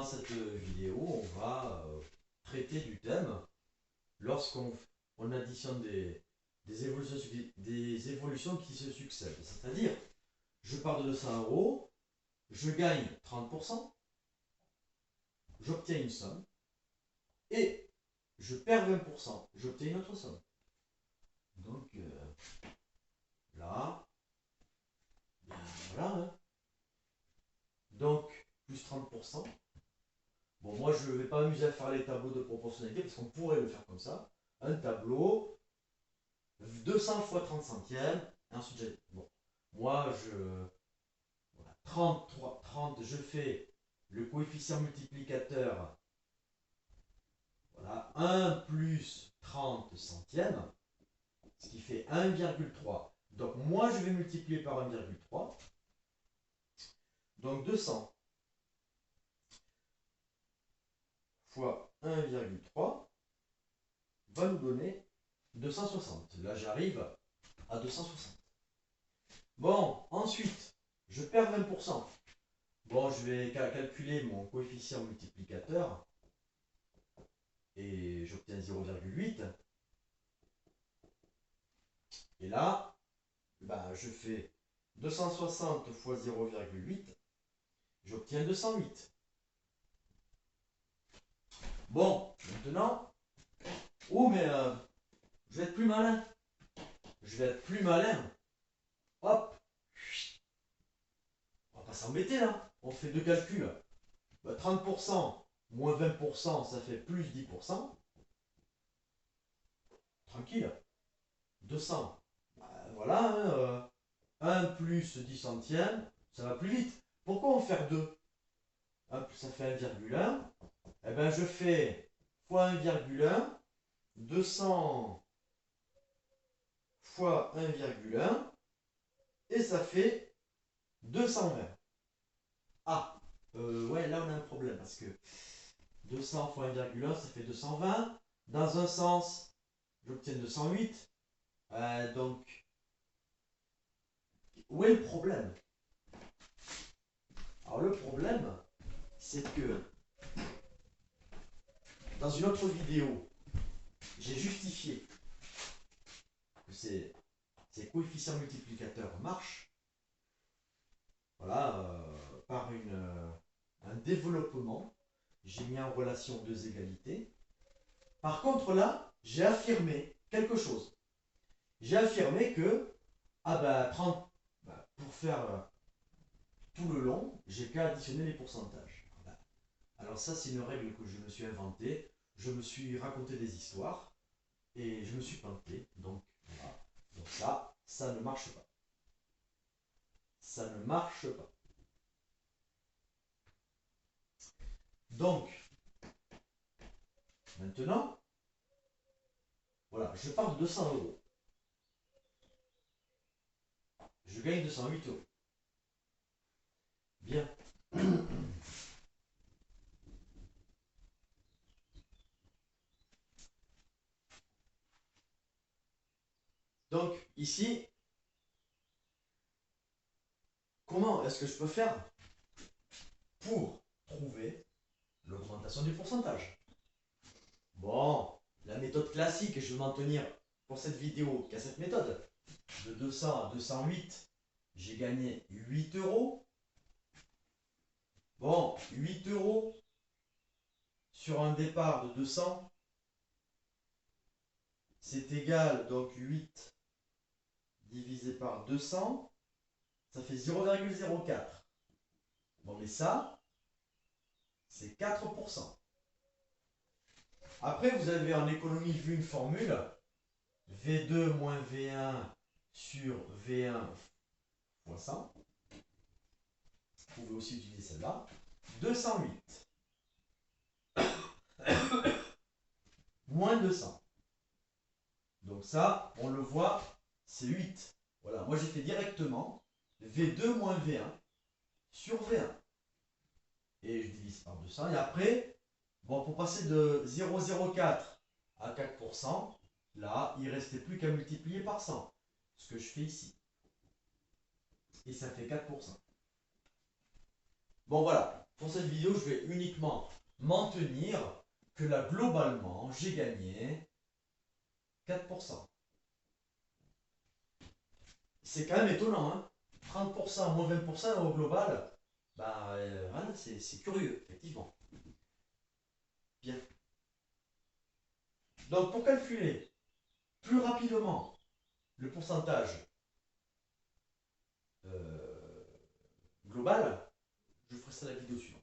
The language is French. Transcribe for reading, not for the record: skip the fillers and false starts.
dans cette vidéo, on va traiter du thème lorsqu'on additionne des évolutions qui se succèdent. C'est-à-dire, je pars de 200 euros, je gagne 30%, j'obtiens une somme, et je perds 20%, j'obtiens une autre somme. Donc là, ben, voilà. Hein. Donc, plus 30%. Bon, moi, je ne vais pas m'amuser à faire les tableaux de proportionnalité parce qu'on pourrait le faire comme ça. Un tableau, 200 fois 30 centièmes, et ensuite j'ai. Bon, moi, voilà, 30, je fais le coefficient multiplicateur. Voilà, 1 plus 30 centièmes, ce qui fait 1,3. Donc, moi, je vais multiplier par 1,3. Donc, 200 fois 1,3 va nous donner 260. Là, j'arrive à 260. Bon, ensuite, je perds 20%. Bon, je vais calculer mon coefficient multiplicateur et j'obtiens 0,8. Et là, ben, je fais 260 fois 0,8, j'obtiens 208. Bon, maintenant, oh mais je vais être plus malin. Je vais être plus malin. Hop, on va pas s'embêter là. On fait deux calculs. Ben, 30% moins 20%, ça fait plus 10%. Tranquille. 200. Ben, voilà, hein, 1 plus 10 centièmes, ça va plus vite. Pourquoi en faire 2? Ça fait 1,1. Eh bien, je fais fois 1,1, 200 fois 1,1, et ça fait 220. Ah, ouais, là on a un problème, parce que 200 fois 1,1, ça fait 220. Dans un sens, j'obtiens 208. Donc, où est le problème? Alors le problème, c'est que dans une autre vidéo, j'ai justifié que ces coefficients multiplicateurs marchent, voilà, par un développement. J'ai mis en relation deux égalités. Par contre là, j'ai affirmé quelque chose. J'ai affirmé que, ah bah 30, bah, pour faire tout le long, j'ai qu'à additionner les pourcentages. Alors ça, c'est une règle que je me suis inventée. Je me suis raconté des histoires et je me suis planté. Donc voilà. Donc ça ne marche pas. Ça ne marche pas. Donc, maintenant, voilà, je pars de 200 euros. Je gagne 208 euros. Bien. Donc, ici, comment est-ce que je peux faire pour trouver l'augmentation du pourcentage? Bon, la méthode classique, et je vais m'en tenir pour cette vidéo qu'à cette méthode. De 200 à 208, j'ai gagné 8 euros. Bon, 8 euros sur un départ de 200, c'est égal, donc 8 divisé par 200, ça fait 0,04. Bon, mais ça, c'est 4%. Après, vous avez en économie vu une formule, V2 moins V1 sur V1 fois 100. Vous pouvez aussi utiliser celle-là. 208 moins 200. Donc ça, on le voit, c'est 8. Voilà, moi j'ai fait directement V2 moins V1 sur V1. Et je divise par 200. Et après, bon, pour passer de 0,04 à 4%, là, il ne restait plus qu'à multiplier par 100. Ce que je fais ici. Et ça fait 4%. Bon, voilà. pour cette vidéo, je vais uniquement m'en tenir que là, globalement, j'ai gagné 4%. C'est quand même étonnant, hein. 30%, moins 20% au global, bah voilà, c'est curieux, effectivement. Bien. Donc pour calculer plus rapidement le pourcentage global, je ferai ça la vidéo suivante.